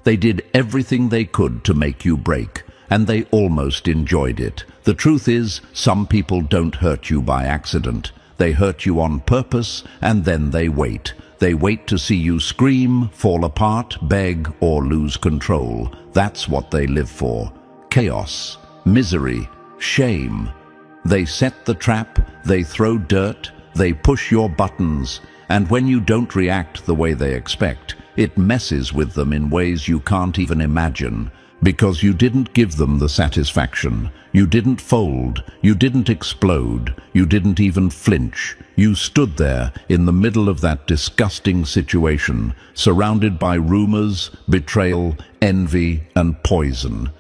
They did everything they could to make you break, and they almost enjoyed it. The truth is, some people don't hurt you by accident. They hurt you on purpose, and then they wait. They wait to see you scream, fall apart, beg, or lose control. That's what they live for. Chaos, misery, shame. They set the trap, they throw dirt, they push your buttons, and when you don't react the way they expect, it messes with them in ways you can't even imagine. Because you didn't give them the satisfaction. You didn't fold. You didn't explode. You didn't even flinch. You stood there in the middle of that disgusting situation, surrounded by rumors, betrayal, envy, and poison.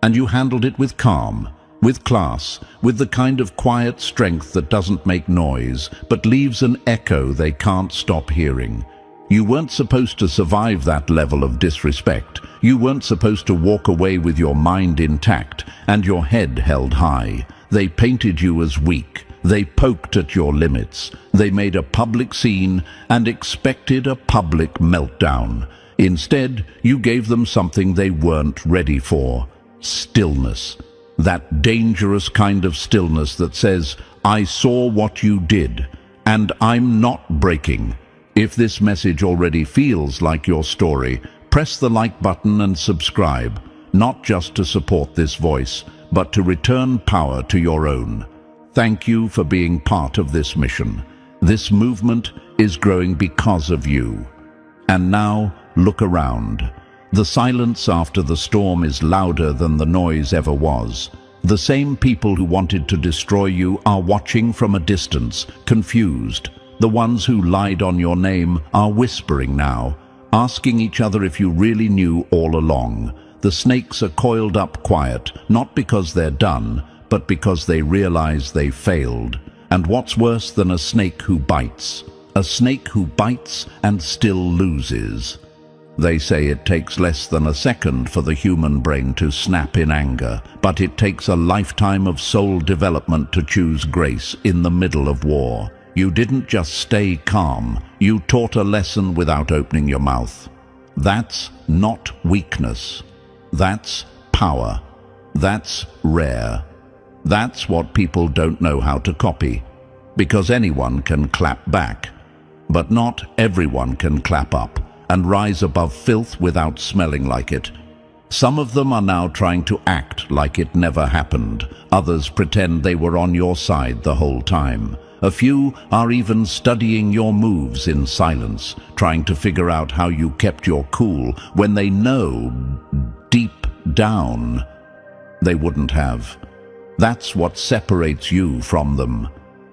And you handled it with calm, with class, with the kind of quiet strength that doesn't make noise, but leaves an echo they can't stop hearing. You weren't supposed to survive that level of disrespect. You weren't supposed to walk away with your mind intact and your head held high. They painted you as weak. They poked at your limits. They made a public scene and expected a public meltdown. Instead, you gave them something they weren't ready for: stillness. That dangerous kind of stillness that says, "I saw what you did, and I'm not breaking." If this message already feels like your story, press the like button and subscribe, not just to support this voice, but to return power to your own. Thank you for being part of this mission. This movement is growing because of you. And now, look around. The silence after the storm is louder than the noise ever was. The same people who wanted to destroy you are watching from a distance, confused. The ones who lied on your name are whispering now, asking each other if you really knew all along. The snakes are coiled up quiet, not because they're done, but because they realize they failed. And what's worse than a snake who bites? A snake who bites and still loses. They say it takes less than a second for the human brain to snap in anger, but it takes a lifetime of soul development to choose grace in the middle of war. You didn't just stay calm, you taught a lesson without opening your mouth. That's not weakness. That's power. That's rare. That's what people don't know how to copy. Because anyone can clap back, but not everyone can clap up and rise above filth without smelling like it. Some of them are now trying to act like it never happened. Others pretend they were on your side the whole time. A few are even studying your moves in silence, trying to figure out how you kept your cool when they know, deep down, they wouldn't have. That's what separates you from them.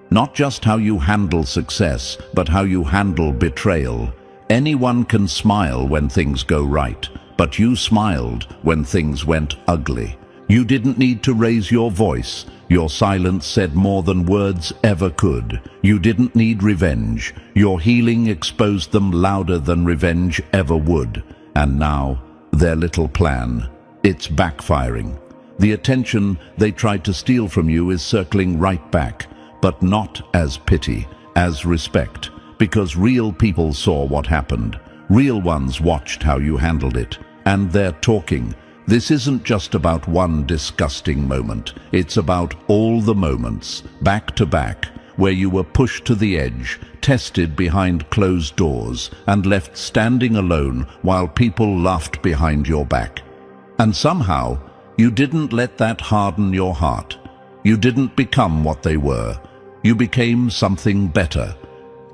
Not just how you handle success, but how you handle betrayal. Anyone can smile when things go right, but you smiled when things went ugly. You didn't need to raise your voice. Your silence said more than words ever could. You didn't need revenge. Your healing exposed them louder than revenge ever would. And now, their little plan. It's backfiring. The attention they tried to steal from you is circling right back, but not as pity, as respect. Because real people saw what happened. Real ones watched how you handled it. And they're talking. This isn't just about one disgusting moment. It's about all the moments, back to back, where you were pushed to the edge, tested behind closed doors, and left standing alone while people laughed behind your back. And somehow, you didn't let that harden your heart. You didn't become what they were. You became something better.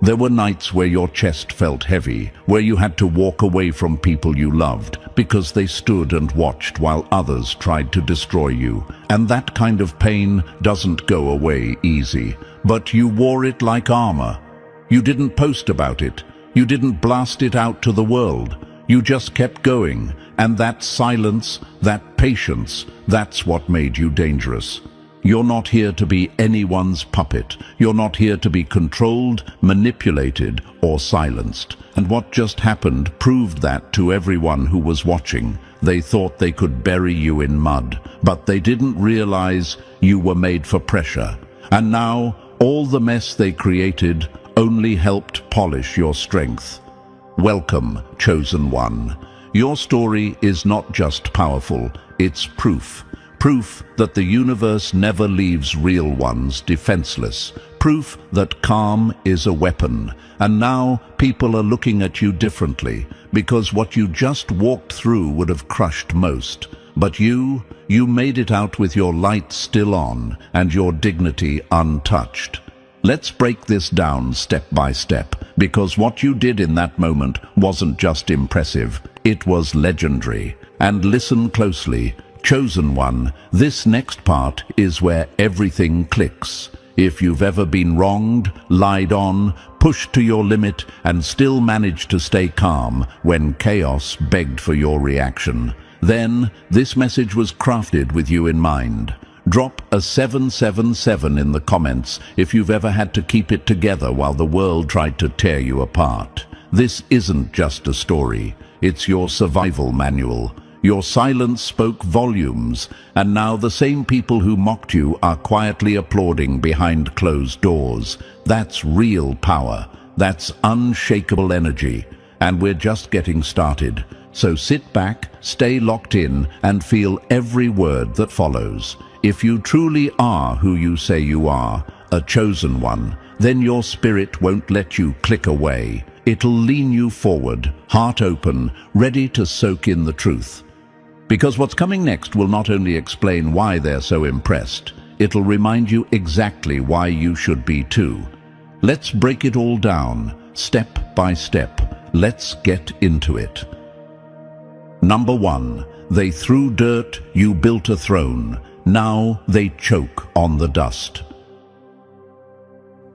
There were nights where your chest felt heavy, where you had to walk away from people you loved because they stood and watched while others tried to destroy you. And that kind of pain doesn't go away easy, but you wore it like armor. You didn't post about it. You didn't blast it out to the world. You just kept going, and that silence, that patience, that's what made you dangerous. You're not here to be anyone's puppet. You're not here to be controlled, manipulated, or silenced. And what just happened proved that to everyone who was watching. They thought they could bury you in mud, but they didn't realize you were made for pressure. And now, all the mess they created only helped polish your strength. Welcome, chosen one. Your story is not just powerful, it's proof. Proof that the universe never leaves real ones defenseless. Proof that calm is a weapon. And now people are looking at you differently, because what you just walked through would have crushed most. But you made it out with your light still on and your dignity untouched. Let's break this down step by step, because what you did in that moment wasn't just impressive, it was legendary. And listen closely, chosen one, this next part is where everything clicks. If you've ever been wronged, lied on, pushed to your limit, and still managed to stay calm when chaos begged for your reaction, then this message was crafted with you in mind. Drop a 777 in the comments if you've ever had to keep it together while the world tried to tear you apart. This isn't just a story, it's your survival manual. Your silence spoke volumes, and now the same people who mocked you are quietly applauding behind closed doors. That's real power. That's unshakable energy. And we're just getting started. So sit back, stay locked in, and feel every word that follows. If you truly are who you say you are, a chosen one, then your spirit won't let you click away. It'll lean you forward, heart open, ready to soak in the truth. Because what's coming next will not only explain why they're so impressed, it'll remind you exactly why you should be too. Let's break it all down, step by step. Let's get into it. Number 1. They threw dirt, you built a throne. Now they choke on the dust.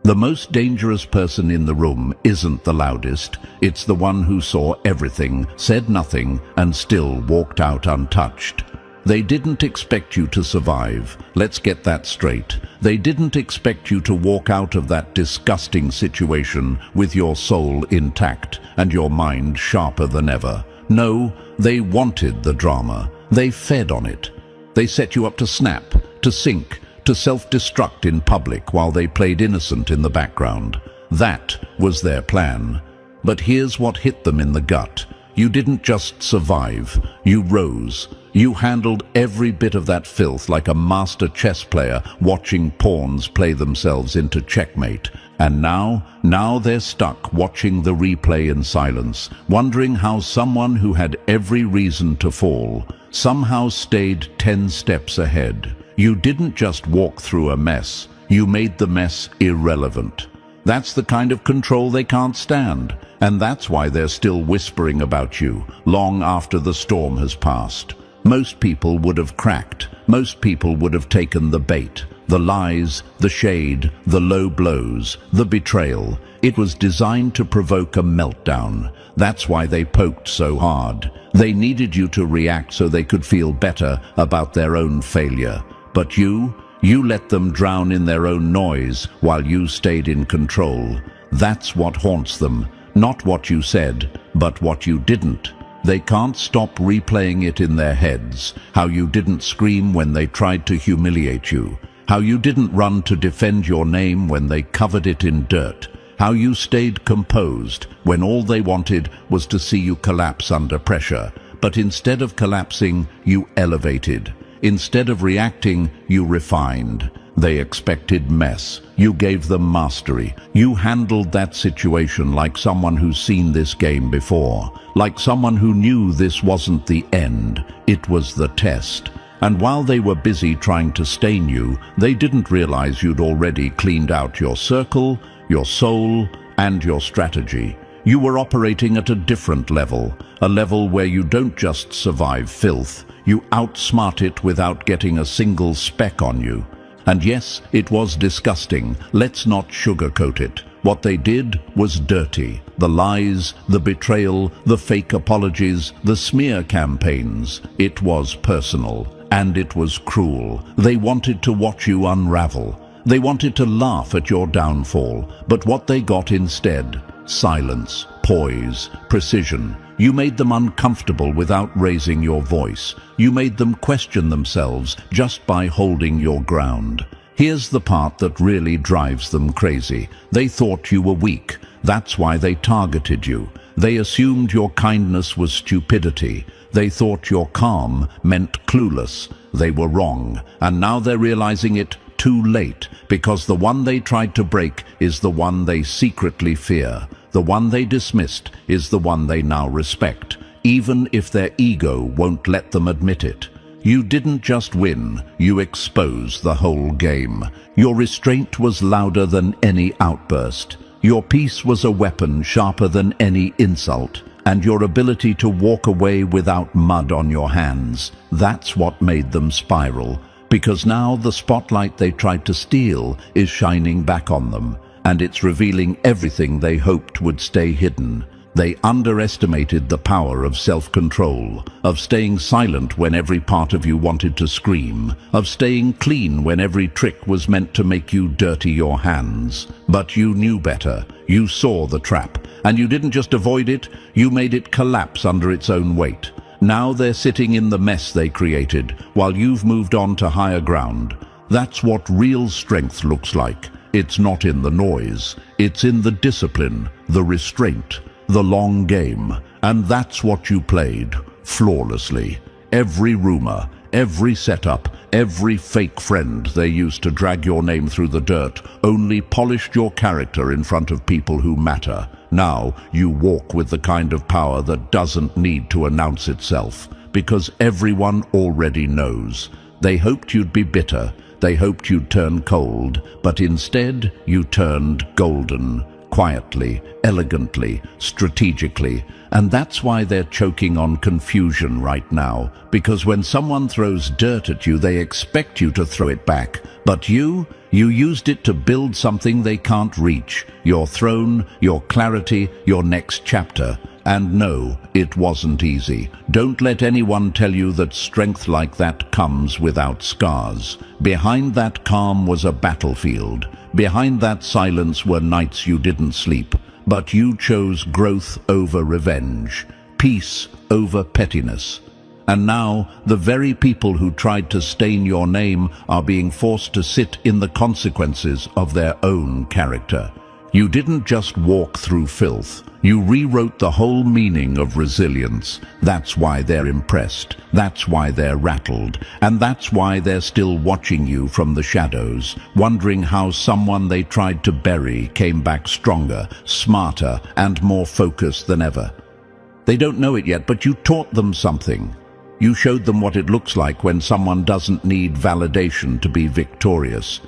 The most dangerous person in the room isn't the loudest, it's the one who saw everything, said nothing, and still walked out untouched. They didn't expect you to survive. Let's get that straight. They didn't expect you to walk out of that disgusting situation with your soul intact and your mind sharper than ever. No, they wanted the drama. They fed on it. They set you up to snap, to sink, to self-destruct in public while they played innocent in the background. That was their plan. But here's what hit them in the gut. You didn't just survive, you rose. You handled every bit of that filth like a master chess player watching pawns play themselves into checkmate. And now they're stuck watching the replay in silence, wondering how someone who had every reason to fall somehow stayed 10 steps ahead. You didn't just walk through a mess, you made the mess irrelevant. That's the kind of control they can't stand, and that's why they're still whispering about you, long after the storm has passed. Most people would have cracked, most people would have taken the bait, the lies, the shade, the low blows, the betrayal. It was designed to provoke a meltdown. That's why they poked so hard. They needed you to react so they could feel better about their own failure. But you let them drown in their own noise while you stayed in control. That's what haunts them, not what you said, but what you didn't. They can't stop replaying it in their heads, how you didn't scream when they tried to humiliate you, how you didn't run to defend your name when they covered it in dirt, how you stayed composed when all they wanted was to see you collapse under pressure. But instead of collapsing, you elevated. Instead of reacting, you refined. They expected mess. You gave them mastery. You handled that situation like someone who's seen this game before, like someone who knew this wasn't the end, it was the test. And while they were busy trying to stain you, they didn't realize you'd already cleaned out your circle, your soul, and your strategy. You were operating at a different level, a level where you don't just survive filth, you outsmart it without getting a single speck on you. And yes, it was disgusting. Let's not sugarcoat it. What they did was dirty. The lies, the betrayal, the fake apologies, the smear campaigns. It was personal, and it was cruel. They wanted to watch you unravel. They wanted to laugh at your downfall. But what they got instead? Silence, poise, precision. You made them uncomfortable without raising your voice. You made them question themselves just by holding your ground. Here's the part that really drives them crazy. They thought you were weak. That's why they targeted you. They assumed your kindness was stupidity. They thought your calm meant clueless. They were wrong, and now they're realizing it too late, because the one they tried to break is the one they secretly fear. The one they dismissed is the one they now respect, even if their ego won't let them admit it. You didn't just win, you exposed the whole game. Your restraint was louder than any outburst. Your peace was a weapon sharper than any insult. And your ability to walk away without mud on your hands, that's what made them spiral. Because now the spotlight they tried to steal is shining back on them, and it's revealing everything they hoped would stay hidden. They underestimated the power of self-control, of staying silent when every part of you wanted to scream, of staying clean when every trick was meant to make you dirty your hands. But you knew better. You saw the trap, and you didn't just avoid it, you made it collapse under its own weight. Now they're sitting in the mess they created, while you've moved on to higher ground. That's what real strength looks like. It's not in the noise, it's in the discipline, the restraint, the long game. And that's what you played, flawlessly. Every rumor, every setup, every fake friend they used to drag your name through the dirt only polished your character in front of people who matter. Now you walk with the kind of power that doesn't need to announce itself, because everyone already knows. They hoped you'd be bitter, they hoped you'd turn cold, but instead you turned golden. Quietly, elegantly, strategically. And that's why they're choking on confusion right now, because when someone throws dirt at you, they expect you to throw it back. But you used it to build something they can't reach. Your throne, your clarity, your next chapter. And no, it wasn't easy. Don't let anyone tell you that strength like that comes without scars. Behind that calm was a battlefield. Behind that silence were nights you didn't sleep. But you chose growth over revenge, peace over pettiness. And now, the very people who tried to stain your name are being forced to sit in the consequences of their own character. You didn't just walk through filth. You rewrote the whole meaning of resilience. That's why they're impressed. That's why they're rattled. And that's why they're still watching you from the shadows, wondering how someone they tried to bury came back stronger, smarter, and more focused than ever. They don't know it yet, but you taught them something. You showed them what it looks like when someone doesn't need validation to be victorious.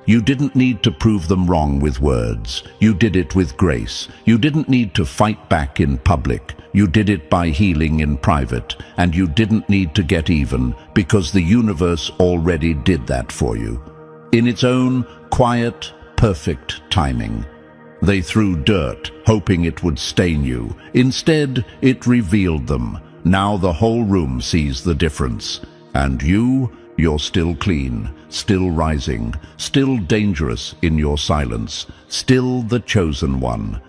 You didn't need to prove them wrong with words. You did it with grace. You didn't need to fight back in public. You did it by healing in private. And you didn't need to get even, because the universe already did that for you. In its own quiet, perfect timing. They threw dirt, hoping it would stain you. Instead, it revealed them. Now the whole room sees the difference. And you're still clean, still rising, still dangerous in your silence, still the chosen one.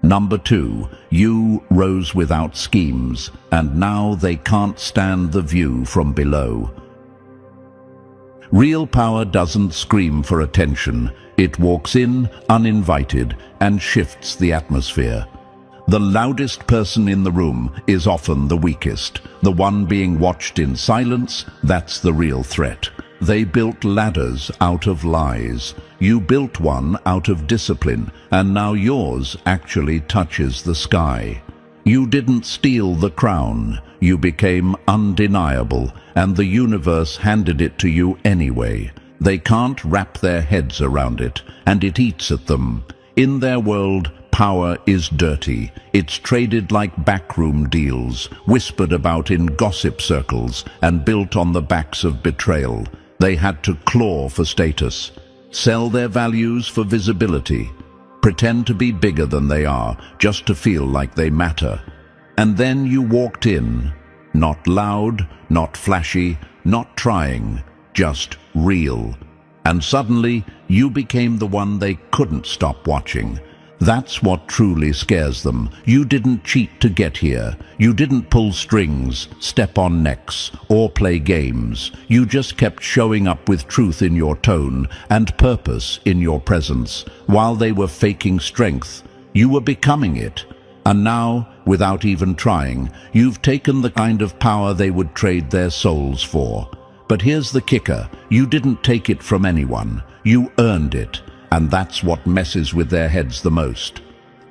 Number 2, you rose without schemes, and now they can't stand the view from below. Real power doesn't scream for attention. It walks in uninvited and shifts the atmosphere. The loudest person in the room is often the weakest. The one being watched in silence, that's the real threat. They built ladders out of lies. You built one out of discipline, and now yours actually touches the sky. You didn't steal the crown. You became undeniable, and the universe handed it to you anyway. They can't wrap their heads around it, and it eats at them. In their world, power is dirty. It's traded like backroom deals, whispered about in gossip circles, and built on the backs of betrayal. They had to claw for status, sell their values for visibility, pretend to be bigger than they are, just to feel like they matter. And then you walked in, not loud, not flashy, not trying, just real. And suddenly, you became the one they couldn't stop watching. That's what truly scares them. You didn't cheat to get here. You didn't pull strings, step on necks, or play games. You just kept showing up with truth in your tone and purpose in your presence. While they were faking strength, you were becoming it. And now, without even trying, you've taken the kind of power they would trade their souls for. But here's the kicker, you didn't take it from anyone. You earned it, and that's what messes with their heads the most.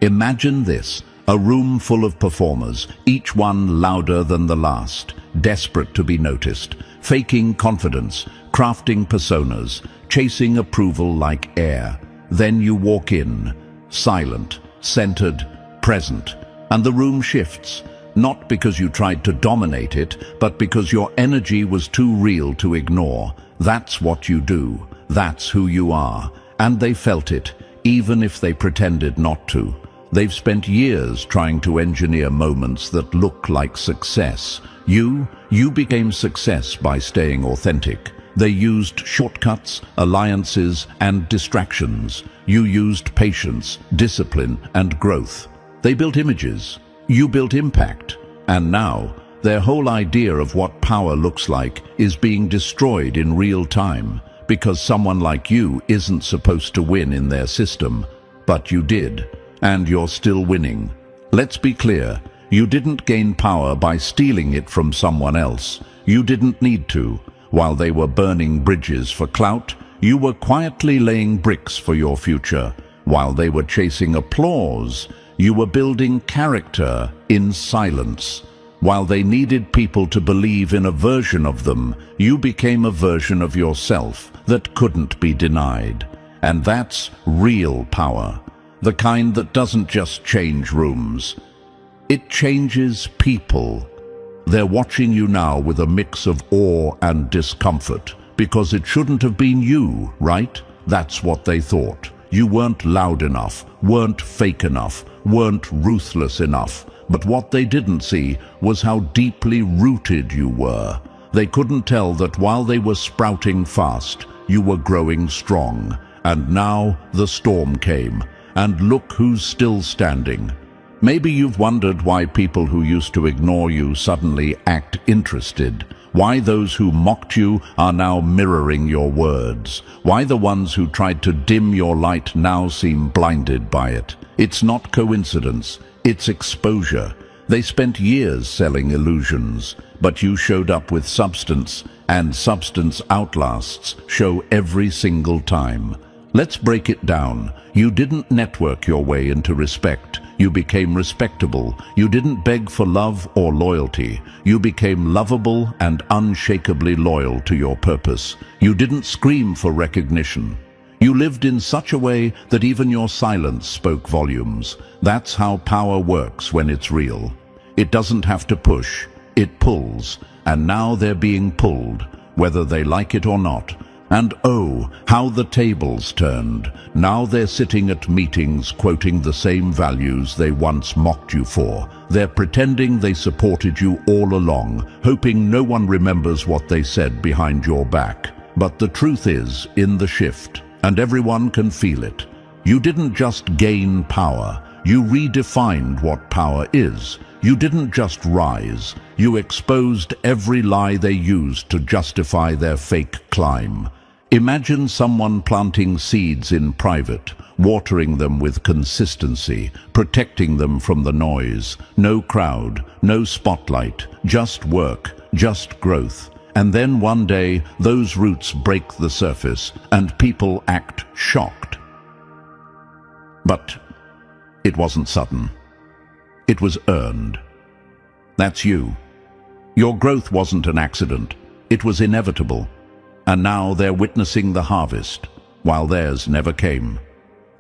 Imagine this, a room full of performers, each one louder than the last, desperate to be noticed, faking confidence, crafting personas, chasing approval like air. Then you walk in, silent, centered, present, and the room shifts, not because you tried to dominate it, but because your energy was too real to ignore. That's what you do. That's who you are. And they felt it, even if they pretended not to. They've spent years trying to engineer moments that look like success. You became success by staying authentic. They used shortcuts, alliances, and distractions. You used patience, discipline, and growth. They built images. You built impact. And now, their whole idea of what power looks like is being destroyed in real time, because someone like you isn't supposed to win in their system. But you did, and you're still winning. Let's be clear, you didn't gain power by stealing it from someone else. You didn't need to. While they were burning bridges for clout, you were quietly laying bricks for your future. While they were chasing applause, you were building character in silence. While they needed people to believe in a version of them, you became a version of yourself that couldn't be denied. And that's real power. The kind that doesn't just change rooms. It changes people. They're watching you now with a mix of awe and discomfort, because it shouldn't have been you, right? That's what they thought. You weren't loud enough, weren't fake enough, weren't ruthless enough. But what they didn't see was how deeply rooted you were. They couldn't tell that while they were sprouting fast, you were growing strong. And now the storm came, and look who's still standing. Maybe you've wondered why people who used to ignore you suddenly act interested. Why those who mocked you are now mirroring your words. Why the ones who tried to dim your light now seem blinded by it. It's not coincidence, it's exposure. They spent years selling illusions, but you showed up with substance, and substance outlasts show every single time. Let's break it down. You didn't network your way into respect. You became respectable. You didn't beg for love or loyalty. You became lovable and unshakably loyal to your purpose. You didn't scream for recognition. You lived in such a way that even your silence spoke volumes. That's how power works when it's real. It doesn't have to push, it pulls. And now they're being pulled, whether they like it or not. And oh, how the tables turned. Now they're sitting at meetings quoting the same values they once mocked you for. They're pretending they supported you all along, hoping no one remembers what they said behind your back. But the truth is in the shift, and everyone can feel it. You didn't just gain power, you redefined what power is. You didn't just rise, you exposed every lie they used to justify their fake climb. Imagine someone planting seeds in private, watering them with consistency, protecting them from the noise. No crowd, no spotlight, just work, just growth. And then one day, those roots break the surface, and people act shocked. But it wasn't sudden. It was earned. That's you. Your growth wasn't an accident. It was inevitable. And now they're witnessing the harvest, while theirs never came.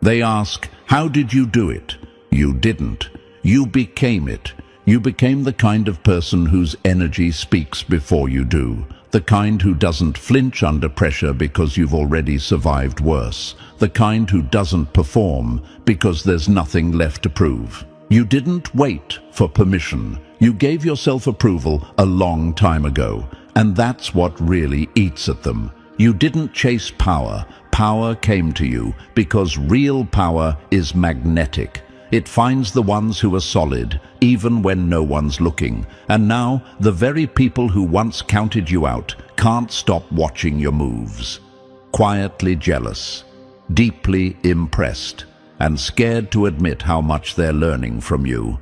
They ask, how did you do it? You didn't. You became it. You became the kind of person whose energy speaks before you do. The kind who doesn't flinch under pressure because you've already survived worse. The kind who doesn't perform because there's nothing left to prove. You didn't wait for permission. You gave yourself approval a long time ago. And that's what really eats at them. You didn't chase power. Power came to you because real power is magnetic. It finds the ones who are solid, even when no one's looking. And now, the very people who once counted you out can't stop watching your moves. Quietly jealous, deeply impressed, and scared to admit how much they're learning from you.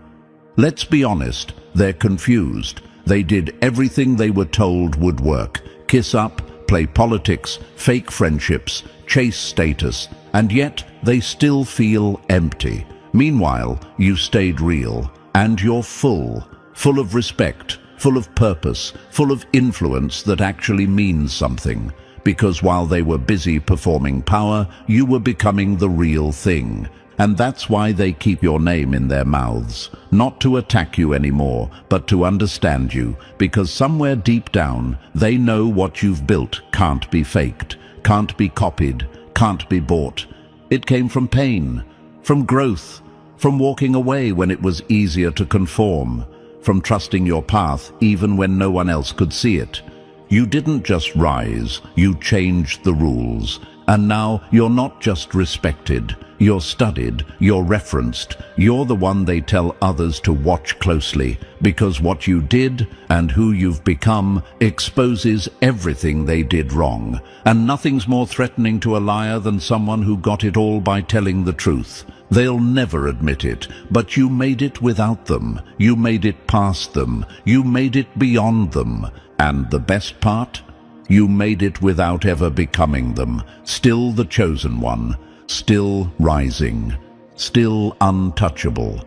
Let's be honest, they're confused. They did everything they were told would work. Kiss up, play politics, fake friendships, chase status, and yet they still feel empty. Meanwhile, you stayed real, and you're full of respect, full of purpose, full of influence that actually means something. Because while they were busy performing power, you were becoming the real thing. And that's why they keep your name in their mouths. Not to attack you anymore, but to understand you. Because somewhere deep down, they know what you've built can't be faked, can't be copied, can't be bought. It came from pain, from growth, from walking away when it was easier to conform, from trusting your path even when no one else could see it. You didn't just rise, you changed the rules. And now you're not just respected, you're studied, you're referenced, you're the one they tell others to watch closely, because what you did and who you've become exposes everything they did wrong. And nothing's more threatening to a liar than someone who got it all by telling the truth. They'll never admit it, but you made it without them, you made it past them, you made it beyond them. And the best part? You made it without ever becoming them, still the chosen one, still rising, still untouchable.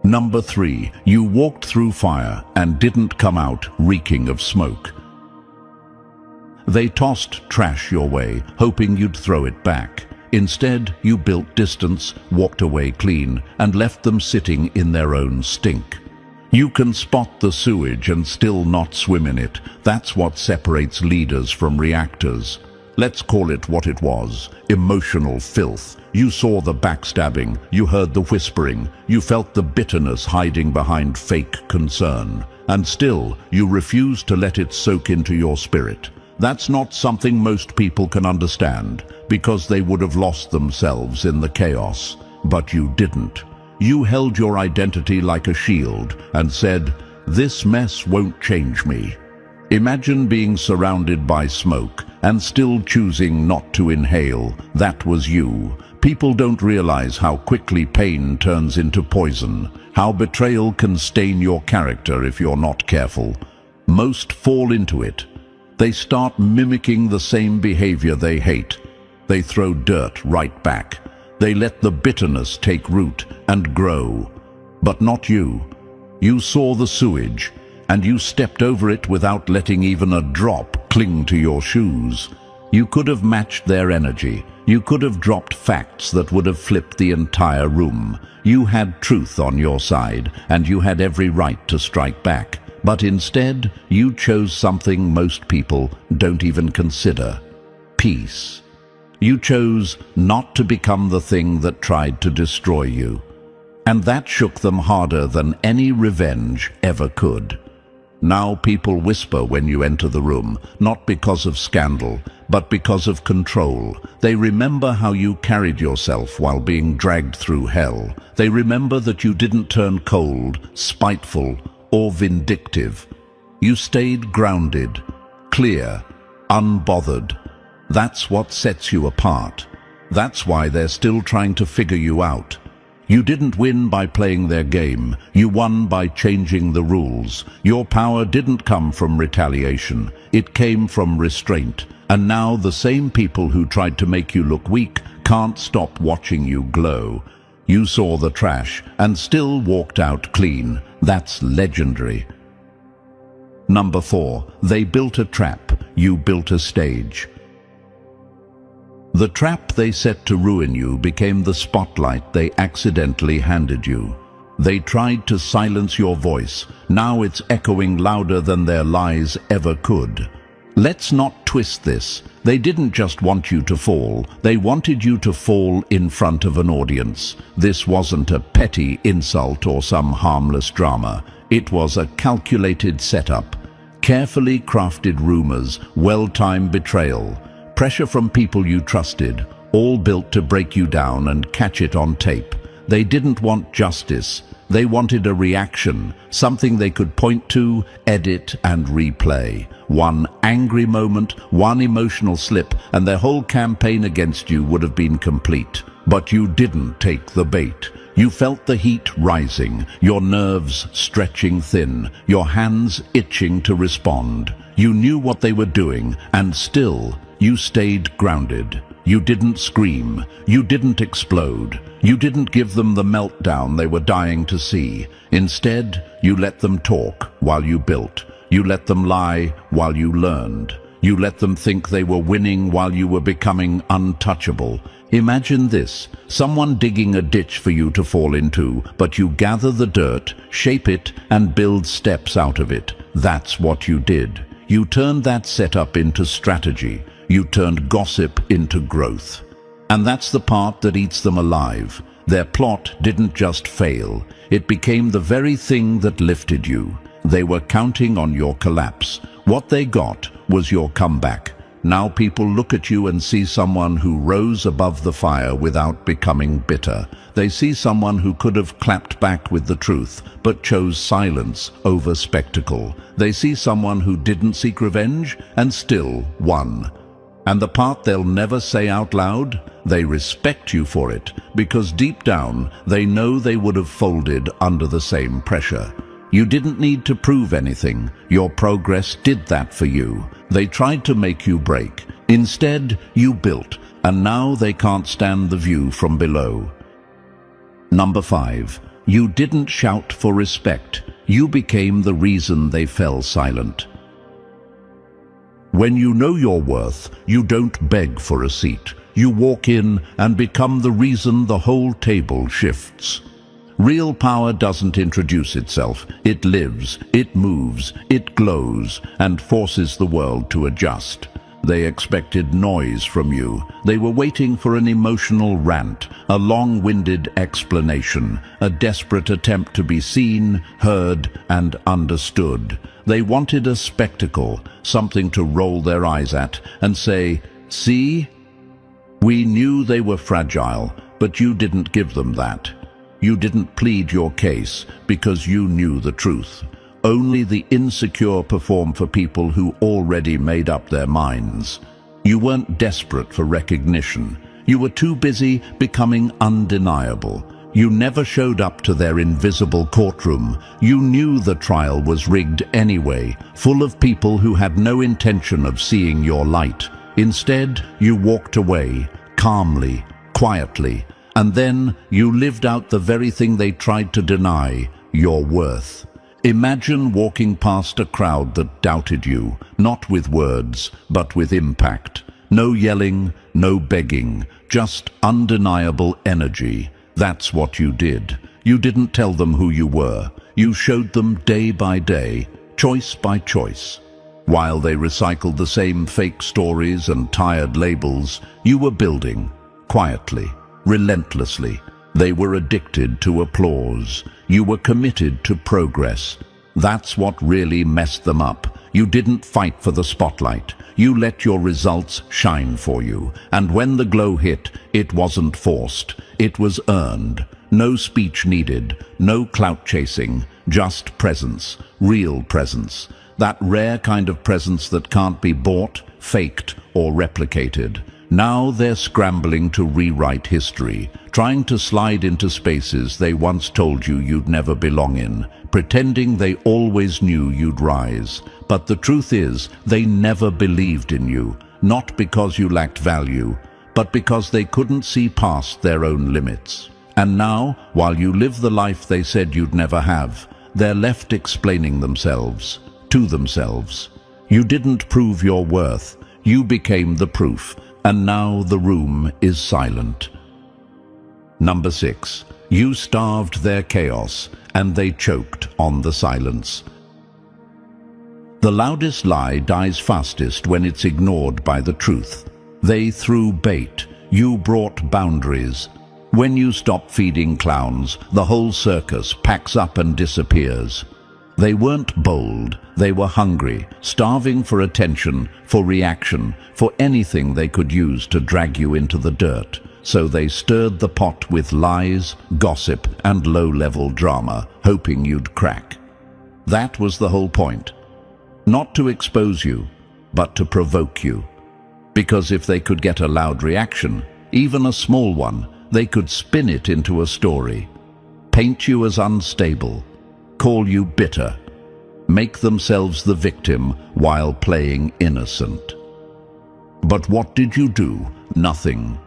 Number 3, you walked through fire and didn't come out reeking of smoke. They tossed trash your way, hoping you'd throw it back. Instead, you built distance, walked away clean, and left them sitting in their own stink. You can spot the sewage and still not swim in it. That's what separates leaders from reactors. Let's call it what it was, emotional filth. You saw the backstabbing, you heard the whispering, you felt the bitterness hiding behind fake concern. And still, you refused to let it soak into your spirit. That's not something most people can understand, because they would have lost themselves in the chaos. But you didn't. You held your identity like a shield and said, "This mess won't change me." Imagine being surrounded by smoke and still choosing not to inhale. That was you. People don't realize how quickly pain turns into poison, how betrayal can stain your character if you're not careful. Most fall into it. They start mimicking the same behavior they hate. They throw dirt right back. They let the bitterness take root and grow. But not you. You saw the sewage, and you stepped over it without letting even a drop cling to your shoes. You could have matched their energy. You could have dropped facts that would have flipped the entire room. You had truth on your side, and you had every right to strike back. But instead, you chose something most people don't even consider: peace. You chose not to become the thing that tried to destroy you. And that shook them harder than any revenge ever could. Now people whisper when you enter the room, not because of scandal, but because of control. They remember how you carried yourself while being dragged through hell. They remember that you didn't turn cold, spiteful, or vindictive. You stayed grounded, clear, unbothered. That's what sets you apart. That's why they're still trying to figure you out. You didn't win by playing their game. You won by changing the rules. Your power didn't come from retaliation. It came from restraint. And now the same people who tried to make you look weak can't stop watching you glow. You saw the trash and still walked out clean. That's legendary. Number 4, they built a trap. You built a stage. The trap they set to ruin you became the spotlight they accidentally handed you. They tried to silence your voice. Now it's echoing louder than their lies ever could. Let's not twist this. They didn't just want you to fall. They wanted you to fall in front of an audience. This wasn't a petty insult or some harmless drama. It was a calculated setup. Carefully crafted rumors, well-timed betrayal. Pressure from people you trusted, all built to break you down and catch it on tape. They didn't want justice. They wanted a reaction, something they could point to, edit, and replay. One angry moment, one emotional slip, and their whole campaign against you would have been complete. But you didn't take the bait. You felt the heat rising, your nerves stretching thin, your hands itching to respond. You knew what they were doing, and still, you stayed grounded. You didn't scream, you didn't explode, you didn't give them the meltdown they were dying to see. Instead, you let them talk while you built. You let them lie while you learned. You let them think they were winning while you were becoming untouchable. Imagine this, someone digging a ditch for you to fall into, but you gather the dirt, shape it, and build steps out of it. That's what you did. You turned that setup into strategy. You turned gossip into growth. And that's the part that eats them alive. Their plot didn't just fail. It became the very thing that lifted you. They were counting on your collapse. What they got was your comeback. Now people look at you and see someone who rose above the fire without becoming bitter. They see someone who could have clapped back with the truth, but chose silence over spectacle. They see someone who didn't seek revenge and still won. And the part they'll never say out loud, they respect you for it, because deep down they know they would have folded under the same pressure. You didn't need to prove anything. Your progress did that for you. They tried to make you break. Instead, you built, and now they can't stand the view from below. Number 5. You didn't shout for respect. You became the reason they fell silent. When you know your worth, you don't beg for a seat. You walk in and become the reason the whole table shifts. Real power doesn't introduce itself. It lives, it moves, it glows, and forces the world to adjust. They expected noise from you. They were waiting for an emotional rant, a long-winded explanation, a desperate attempt to be seen, heard, and understood. They wanted a spectacle, something to roll their eyes at and say, "See? We knew they were fragile, but you didn't give them that. You didn't plead your case because you knew the truth. Only the insecure perform for people who already made up their minds. You weren't desperate for recognition. You were too busy becoming undeniable. You never showed up to their invisible courtroom. You knew the trial was rigged anyway, full of people who had no intention of seeing your light. Instead, you walked away, calmly, quietly, and then you lived out the very thing they tried to deny, your worth. Imagine walking past a crowd that doubted you, not with words, but with impact. No yelling, no begging, just undeniable energy. That's what you did. You didn't tell them who you were. You showed them day by day, choice by choice. While they recycled the same fake stories and tired labels, you were building, quietly, relentlessly. They were addicted to applause. You were committed to progress. That's what really messed them up. You didn't fight for the spotlight. You let your results shine for you. And when the glow hit, it wasn't forced. It was earned. No speech needed, no clout chasing, just presence, real presence. That rare kind of presence that can't be bought, faked, or replicated. Now they're scrambling to rewrite history, trying to slide into spaces they once told you you'd never belong in, pretending they always knew you'd rise. But the truth is, they never believed in you, not because you lacked value, but because they couldn't see past their own limits. And now, while you live the life they said you'd never have, they're left explaining themselves, to themselves. You didn't prove your worth, you became the proof. And now the room is silent. Number 6. You starved their chaos, and they choked on the silence. The loudest lie dies fastest when it's ignored by the truth. They threw bait. You brought boundaries. When you stop feeding clowns, the whole circus packs up and disappears. They weren't bold, they were hungry, starving for attention, for reaction, for anything they could use to drag you into the dirt. So they stirred the pot with lies, gossip, and low-level drama, hoping you'd crack. That was the whole point. Not to expose you, but to provoke you. Because if they could get a loud reaction, even a small one, they could spin it into a story. paint you as unstable, call you bitter, make themselves the victim while playing innocent. But what did you do? Nothing.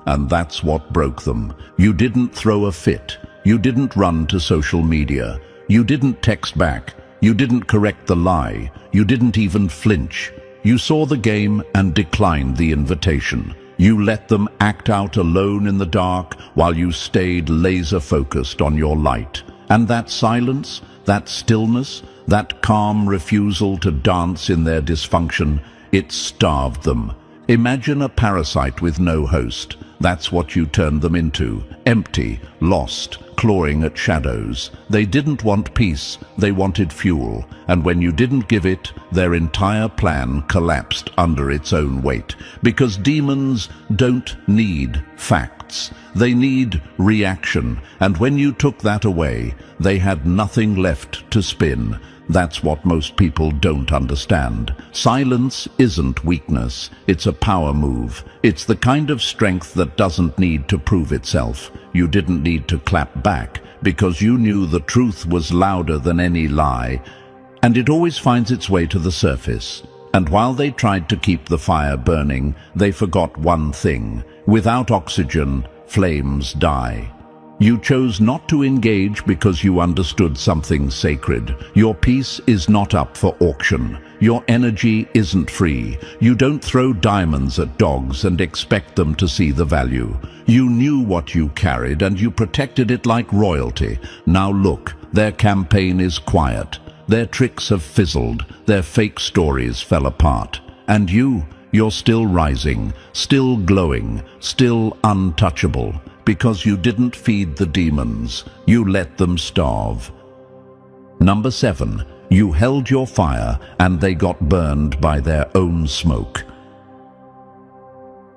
And that's what broke them. You didn't throw a fit. You didn't run to social media. You didn't text back. You didn't correct the lie. You didn't even flinch. You saw the game and declined the invitation. You let them act out alone in the dark while you stayed laser-focused on your light. And that silence, that stillness, that calm refusal to dance in their dysfunction, it starved them. Imagine a parasite with no host. That's what you turned them into. Empty, lost, clawing at shadows. They didn't want peace, they wanted fuel. And when you didn't give it, their entire plan collapsed under its own weight. Because demons don't need facts. They need reaction. And when you took that away, they had nothing left to spin. That's what most people don't understand. Silence isn't weakness, it's a power move. It's the kind of strength that doesn't need to prove itself. You didn't need to clap back, because you knew the truth was louder than any lie, and it always finds its way to the surface. And while they tried to keep the fire burning, they forgot one thing. Without oxygen, flames die. You chose not to engage because you understood something sacred. Your peace is not up for auction. Your energy isn't free. You don't throw diamonds at dogs and expect them to see the value. You knew what you carried and you protected it like royalty. Now look, their campaign is quiet. Their tricks have fizzled. Their fake stories fell apart. And you're still rising, still glowing, still untouchable. Because you didn't feed the demons, you let them starve. Number 7, you held your fire and they got burned by their own smoke.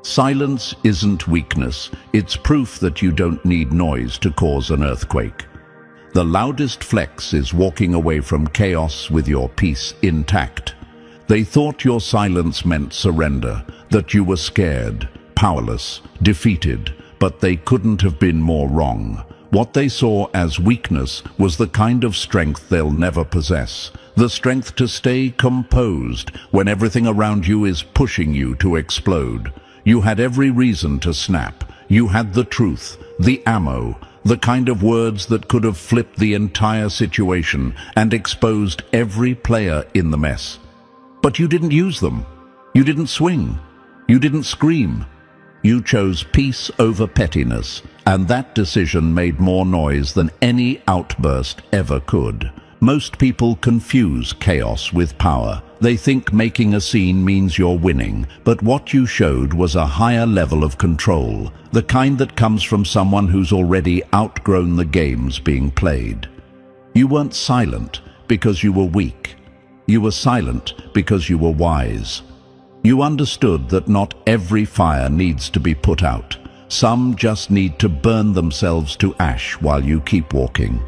Silence isn't weakness, it's proof that you don't need noise to cause an earthquake. The loudest flex is walking away from chaos with your peace intact. They thought your silence meant surrender, that you were scared, powerless, defeated. But they couldn't have been more wrong. What they saw as weakness was the kind of strength they'll never possess. The strength to stay composed when everything around you is pushing you to explode. You had every reason to snap. You had the truth, the ammo, the kind of words that could have flipped the entire situation and exposed every player in the mess. But you didn't use them. You didn't swing. You didn't scream. You chose peace over pettiness, and that decision made more noise than any outburst ever could. Most people confuse chaos with power. They think making a scene means you're winning, but what you showed was a higher level of control, the kind that comes from someone who's already outgrown the games being played. You weren't silent because you were weak. You were silent because you were wise. You understood that not every fire needs to be put out. Some just need to burn themselves to ash while you keep walking.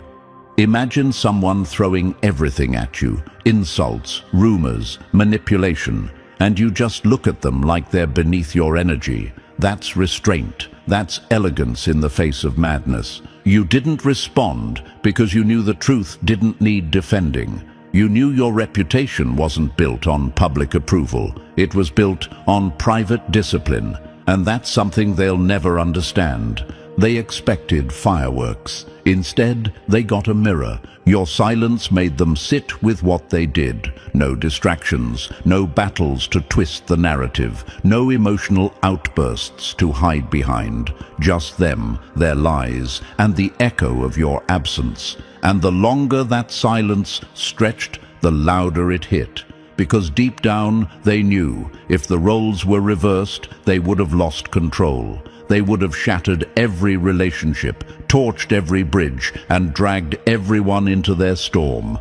Imagine someone throwing everything at you, insults, rumors, manipulation, and you just look at them like they're beneath your energy. That's restraint. That's elegance in the face of madness. You didn't respond because you knew the truth didn't need defending. You knew your reputation wasn't built on public approval. It was built on private discipline, and that's something they'll never understand. They expected fireworks. Instead, they got a mirror. Your silence made them sit with what they did. No distractions, no battles to twist the narrative, no emotional outbursts to hide behind. Just them, their lies, and the echo of your absence. And the longer that silence stretched, the louder it hit. Because deep down, they knew if the roles were reversed, they would have lost control. They would have shattered every relationship, torched every bridge, and dragged everyone into their storm.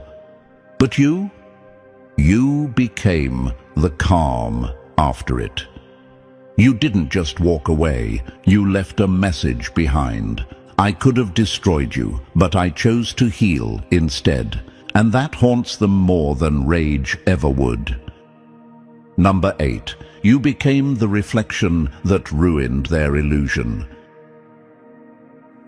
But you became the calm after it. You didn't just walk away, you left a message behind. I could have destroyed you, but I chose to heal instead. And that haunts them more than rage ever would. Number 8. You became the reflection that ruined their illusion.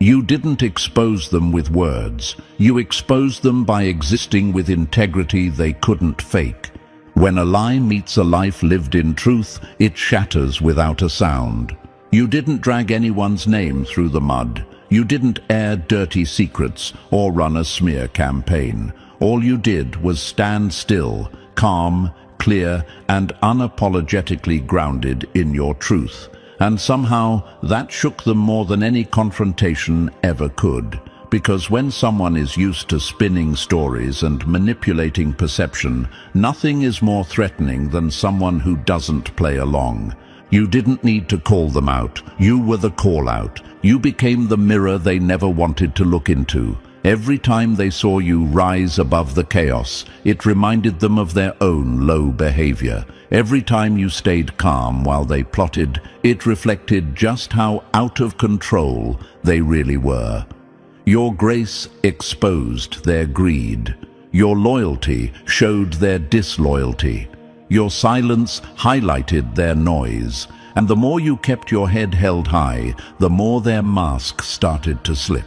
You didn't expose them with words. You exposed them by existing with integrity they couldn't fake. When a lie meets a life lived in truth, it shatters without a sound. You didn't drag anyone's name through the mud. You didn't air dirty secrets or run a smear campaign. All you did was stand still, calm, clear, and unapologetically grounded in your truth. And somehow that shook them more than any confrontation ever could. Because when someone is used to spinning stories and manipulating perception, nothing is more threatening than someone who doesn't play along. You didn't need to call them out. You were the call-out. You became the mirror they never wanted to look into. Every time they saw you rise above the chaos, it reminded them of their own low behavior. Every time you stayed calm while they plotted, it reflected just how out of control they really were. Your grace exposed their greed. Your loyalty showed their disloyalty. Your silence highlighted their noise. And the more you kept your head held high, the more their mask started to slip.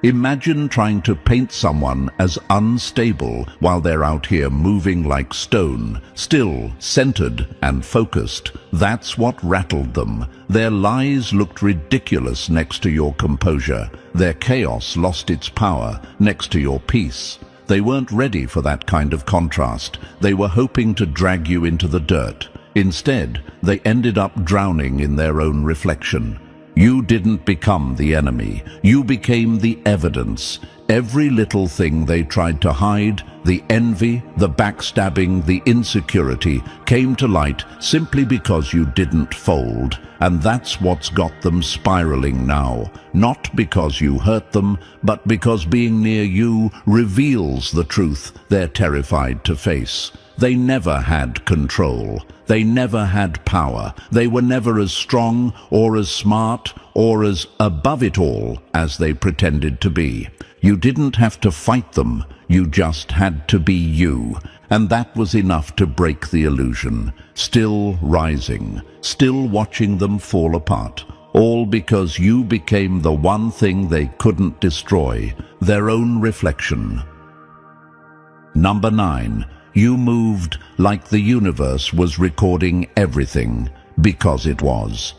Imagine trying to paint someone as unstable while they're out here moving like stone, still, centered, and focused. That's what rattled them. Their lies looked ridiculous next to your composure. Their chaos lost its power next to your peace. They weren't ready for that kind of contrast. They were hoping to drag you into the dirt. Instead, they ended up drowning in their own reflection. You didn't become the enemy. You became the evidence. Every little thing they tried to hide, the envy, the backstabbing, the insecurity, came to light simply because you didn't fold. And that's what's got them spiraling now. Not because you hurt them, but because being near you reveals the truth they're terrified to face. They never had control. They never had power. They were never as strong or as smart or as above it all as they pretended to be. You didn't have to fight them. You just had to be you. And that was enough to break the illusion. Still rising, still watching them fall apart. All because you became the one thing they couldn't destroy, their own reflection. Number 9. You moved like the universe was recording everything, because it was.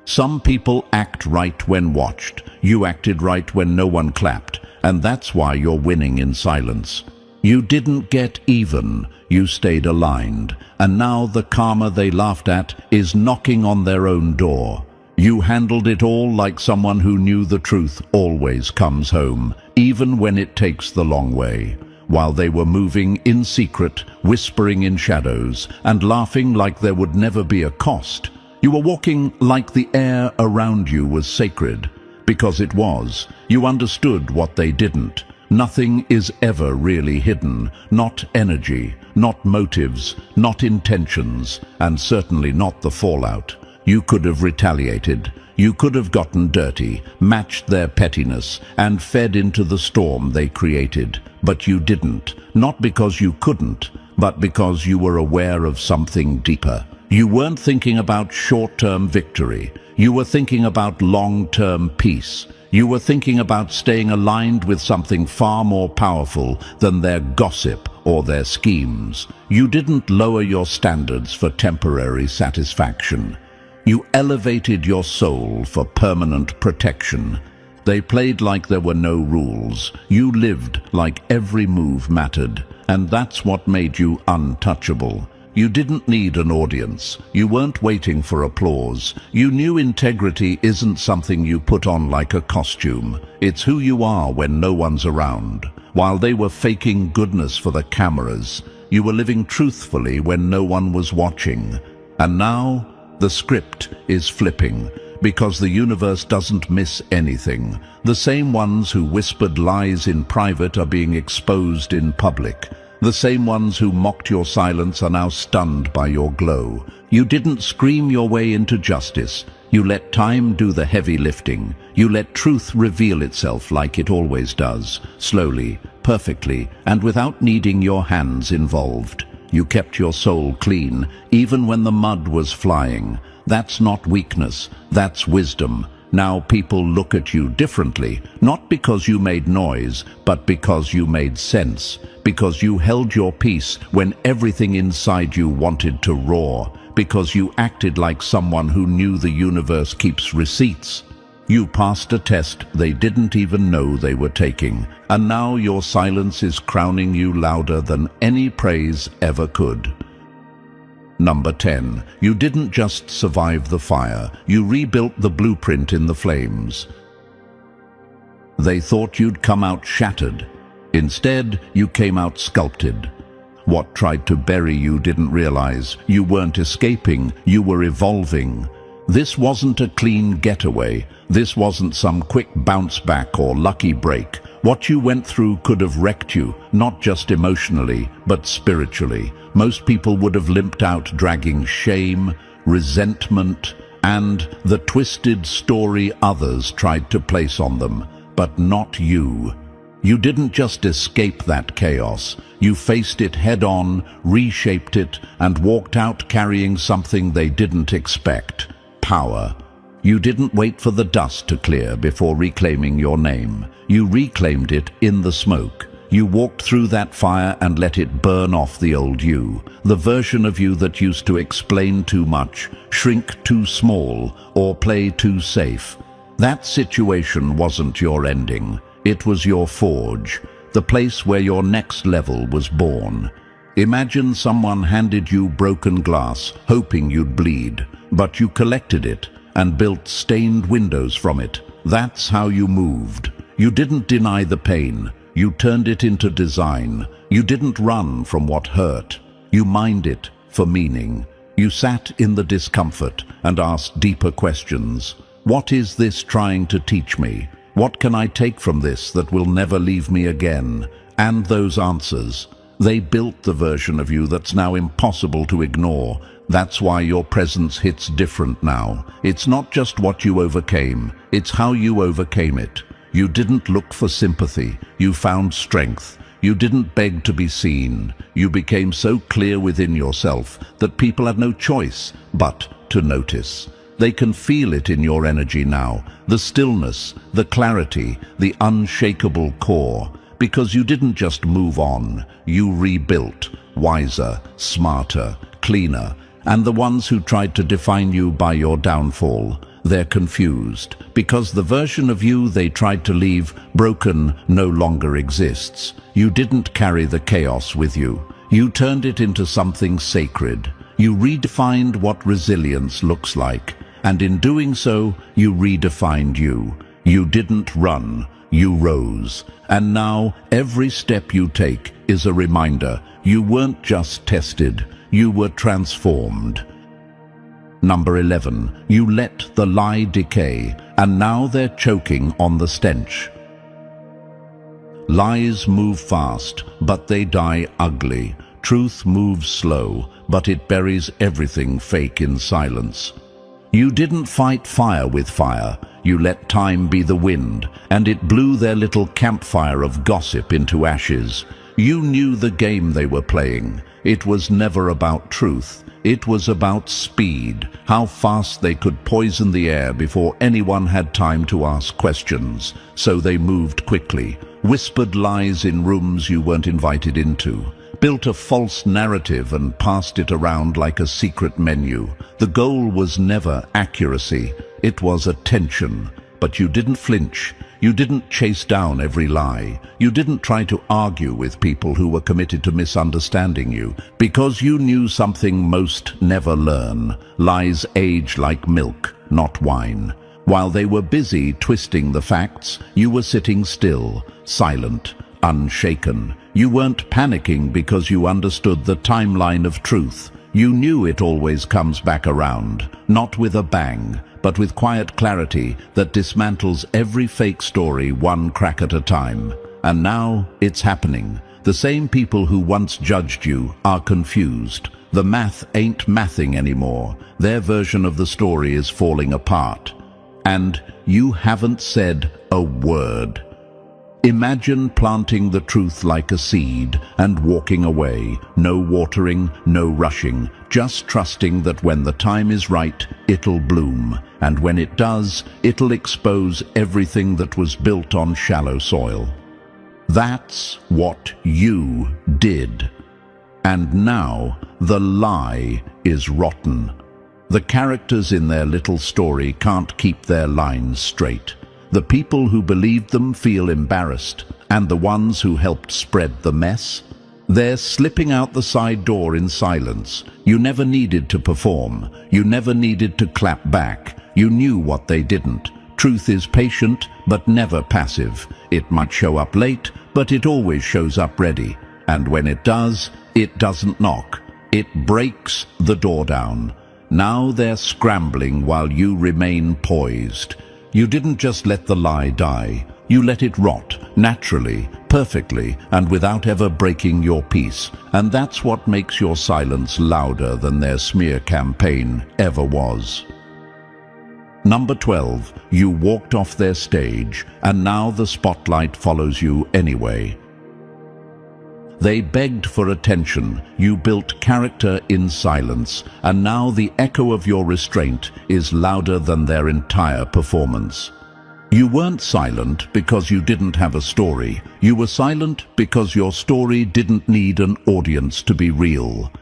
Some people act right when watched. You acted right when no one clapped, and that's why you're winning in silence. You didn't get even, you stayed aligned, and now the karma they laughed at is knocking on their own door. You handled it all like someone who knew the truth always comes home, even when it takes the long way. While they were moving in secret, whispering in shadows, and laughing like there would never be a cost, you were walking like the air around you was sacred. Because it was. You understood what they didn't. Nothing is ever really hidden. Not energy, not motives, not intentions, and certainly not the fallout. You could have retaliated. You could have gotten dirty, matched their pettiness, and fed into the storm they created. But you didn't, not because you couldn't, but because you were aware of something deeper. You weren't thinking about short-term victory. You were thinking about long-term peace. You were thinking about staying aligned with something far more powerful than their gossip or their schemes. You didn't lower your standards for temporary satisfaction. You elevated your soul for permanent protection. They played like there were no rules. You lived like every move mattered, and that's what made you untouchable. You didn't need an audience. You weren't waiting for applause. You knew integrity isn't something you put on like a costume. It's who you are when no one's around. While they were faking goodness for the cameras, you were living truthfully when no one was watching. And now, the script is flipping, because the universe doesn't miss anything. The same ones who whispered lies in private are being exposed in public. The same ones who mocked your silence are now stunned by your glow. You didn't scream your way into justice. You let time do the heavy lifting. You let truth reveal itself like it always does, slowly, perfectly, and without needing your hands involved. You kept your soul clean, even when the mud was flying. That's not weakness, that's wisdom. Now people look at you differently, not because you made noise, but because you made sense, because you held your peace when everything inside you wanted to roar, because you acted like someone who knew the universe keeps receipts. You passed a test they didn't even know they were taking, and now your silence is crowning you louder than any praise ever could. Number 10. You didn't just survive the fire, you rebuilt the blueprint in the flames. They thought you'd come out shattered. Instead, you came out sculpted. What tried to bury you didn't realize you weren't escaping, you were evolving. This wasn't a clean getaway. This wasn't some quick bounce back or lucky break. What you went through could have wrecked you, not just emotionally, but spiritually. Most people would have limped out dragging shame, resentment, and the twisted story others tried to place on them. But not you. You didn't just escape that chaos. You faced it head-on, reshaped it, and walked out carrying something they didn't expect. Power. You didn't wait for the dust to clear before reclaiming your name. You reclaimed it in the smoke. You walked through that fire and let it burn off the old you, the version of you that used to explain too much, shrink too small, or play too safe. That situation wasn't your ending. It was your forge, the place where your next level was born. Imagine someone handed you broken glass, hoping you'd bleed, but you collected it and built stained windows from it. That's how you moved. You didn't deny the pain. You turned it into design. You didn't run from what hurt. You mined it for meaning. You sat in the discomfort and asked deeper questions. What is this trying to teach me? What can I take from this that will never leave me again? And those answers, they built the version of you that's now impossible to ignore. That's why your presence hits different now. It's not just what you overcame, it's how you overcame it. You didn't look for sympathy, you found strength. You didn't beg to be seen. You became so clear within yourself that people had no choice but to notice. They can feel it in your energy now, the stillness, the clarity, the unshakable core. Because you didn't just move on, you rebuilt, wiser, smarter, cleaner. And the ones who tried to define you by your downfall, they're confused, because the version of you they tried to leave broken no longer exists. You didn't carry the chaos with you. You turned it into something sacred. You redefined what resilience looks like, and in doing so, you redefined you. You didn't run, you rose. And now, every step you take is a reminder you weren't just tested, you were transformed. Number 11. You let the lie decay, and now they're choking on the stench. Lies move fast, but they die ugly. Truth moves slow, but it buries everything fake in silence. You didn't fight fire with fire. You let time be the wind, and it blew their little campfire of gossip into ashes. You knew the game they were playing. It was never about truth. It was about speed, how fast they could poison the air before anyone had time to ask questions. So they moved quickly, whispered lies in rooms you weren't invited into, built a false narrative and passed it around like a secret menu. The goal was never accuracy, it was attention. But you didn't flinch. You didn't chase down every lie. You didn't try to argue with people who were committed to misunderstanding you, because you knew something most never learn. Lies age like milk, not wine. While they were busy twisting the facts, you were sitting still, silent, unshaken. You weren't panicking because you understood the timeline of truth. You knew it always comes back around, not with a bang, but with quiet clarity that dismantles every fake story one crack at a time. And now it's happening. The same people who once judged you are confused. The math ain't mathing anymore. Their version of the story is falling apart. And you haven't said a word. Imagine planting the truth like a seed and walking away, no watering, no rushing, just trusting that when the time is right, it'll bloom, and when it does, it'll expose everything that was built on shallow soil. That's what you did. And now the lie is rotten. The characters in their little story can't keep their lines straight. The people who believed them feel embarrassed, and the ones who helped spread the mess? They're slipping out the side door in silence. You never needed to perform. You never needed to clap back. You knew what they didn't. Truth is patient, but never passive. It might show up late, but it always shows up ready. And when it does, it doesn't knock. It breaks the door down. Now they're scrambling while you remain poised. You didn't just let the lie die. You let it rot, naturally, perfectly, and without ever breaking your peace. And that's what makes your silence louder than their smear campaign ever was. Number 12, you walked off their stage, and now the spotlight follows you anyway. They begged for attention, you built character in silence, and now the echo of your restraint is louder than their entire performance. You weren't silent because you didn't have a story. You were silent because your story didn't need an audience to be real.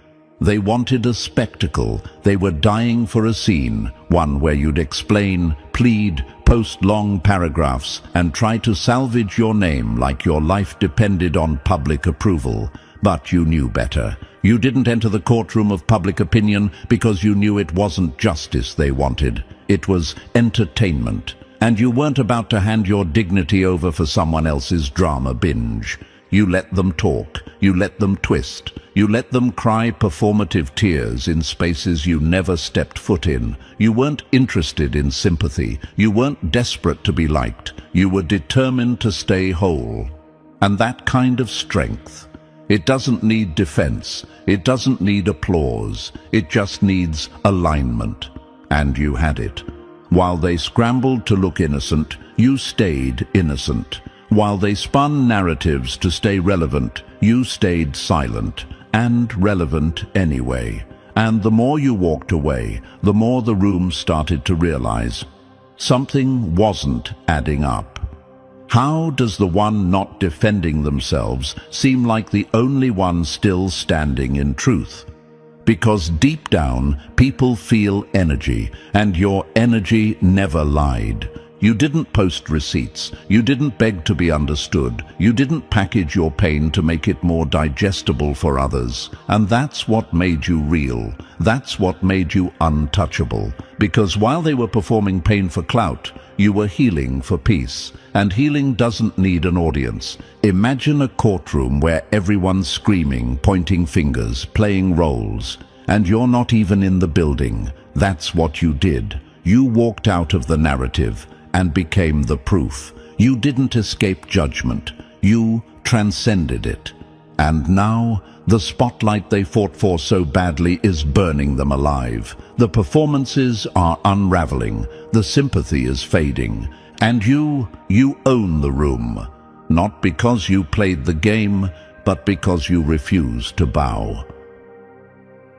They wanted a spectacle. They were dying for a scene, one where you'd explain, plead, post long paragraphs, and try to salvage your name like your life depended on public approval. But you knew better. You didn't enter the courtroom of public opinion because you knew it wasn't justice they wanted. It was entertainment. And you weren't about to hand your dignity over for someone else's drama binge. You let them talk. You let them twist. You let them cry performative tears in spaces you never stepped foot in. You weren't interested in sympathy. You weren't desperate to be liked. You were determined to stay whole. And that kind of strength, it doesn't need defense. It doesn't need applause. It just needs alignment. And you had it. While they scrambled to look innocent, you stayed innocent. While they spun narratives to stay relevant, you stayed silent, and relevant anyway. And the more you walked away, the more the room started to realize something wasn't adding up. How does the one not defending themselves seem like the only one still standing in truth? Because deep down, people feel energy, and your energy never lied. You didn't post receipts. You didn't beg to be understood. You didn't package your pain to make it more digestible for others. And that's what made you real. That's what made you untouchable. Because while they were performing pain for clout, you were healing for peace. And healing doesn't need an audience. Imagine a courtroom where everyone's screaming, pointing fingers, playing roles. And you're not even in the building. That's what you did. You walked out of the narrative and became the proof. You didn't escape judgment. You transcended it. And now, the spotlight they fought for so badly is burning them alive. The performances are unraveling. The sympathy is fading. And you own the room. Not because you played the game, but because you refused to bow.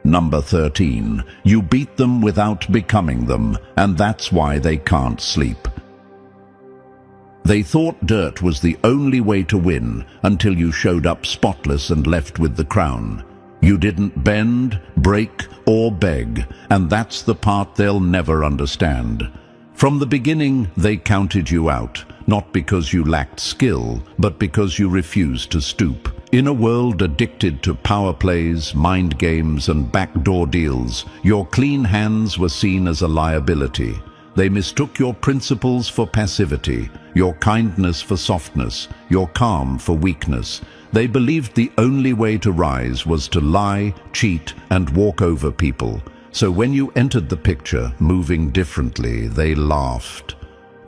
Number 13, you beat them without becoming them, and that's why they can't sleep. They thought dirt was the only way to win until you showed up spotless and left with the crown. You didn't bend, break, or beg, and that's the part they'll never understand. From the beginning, they counted you out, not because you lacked skill, but because you refused to stoop. In a world addicted to power plays, mind games, and backdoor deals, your clean hands were seen as a liability. They mistook your principles for passivity, your kindness for softness, your calm for weakness. They believed the only way to rise was to lie, cheat, and walk over people. So when you entered the picture, moving differently, they laughed.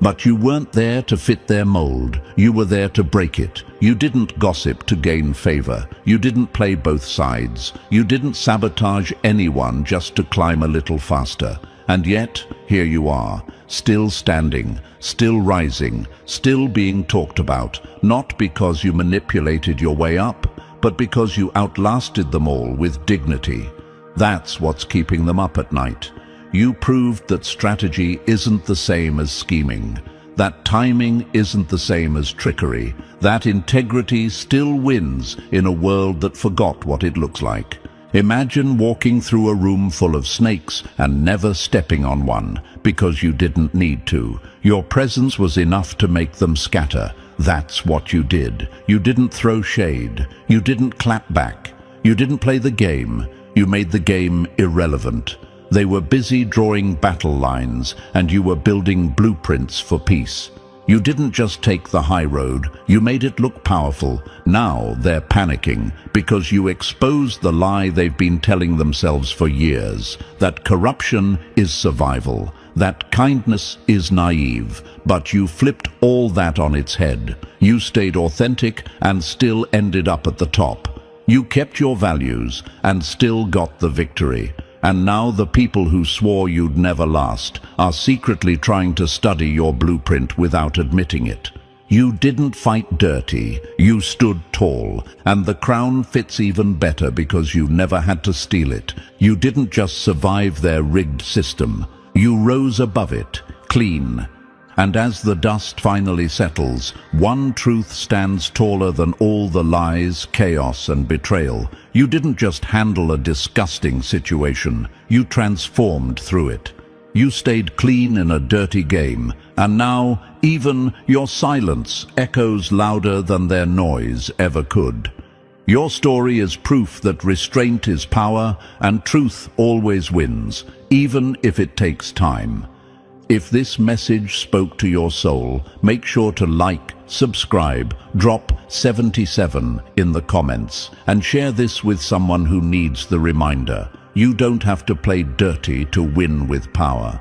But you weren't there to fit their mold. You were there to break it. You didn't gossip to gain favor. You didn't play both sides. You didn't sabotage anyone just to climb a little faster. And yet, here you are, still standing, still rising, still being talked about, not because you manipulated your way up, but because you outlasted them all with dignity. That's what's keeping them up at night. You proved that strategy isn't the same as scheming, that timing isn't the same as trickery, that integrity still wins in a world that forgot what it looks like. Imagine walking through a room full of snakes and never stepping on one, because you didn't need to. Your presence was enough to make them scatter. That's what you did. You didn't throw shade. You didn't clap back. You didn't play the game. You made the game irrelevant. They were busy drawing battle lines, and you were building blueprints for peace. You didn't just take the high road, you made it look powerful. Now they're panicking because you exposed the lie they've been telling themselves for years, that corruption is survival, that kindness is naive. But you flipped all that on its head. You stayed authentic and still ended up at the top. You kept your values and still got the victory. And now the people who swore you'd never last are secretly trying to study your blueprint without admitting it. You didn't fight dirty, you stood tall, and the crown fits even better because you never had to steal it. You didn't just survive their rigged system, you rose above it, clean. And as the dust finally settles, one truth stands taller than all the lies, chaos, and betrayal. You didn't just handle a disgusting situation, you transformed through it. You stayed clean in a dirty game, and now even your silence echoes louder than their noise ever could. Your story is proof that restraint is power, and truth always wins, even if it takes time. If this message spoke to your soul, make sure to like, subscribe, drop 77 in the comments, and share this with someone who needs the reminder. You don't have to play dirty to win with power.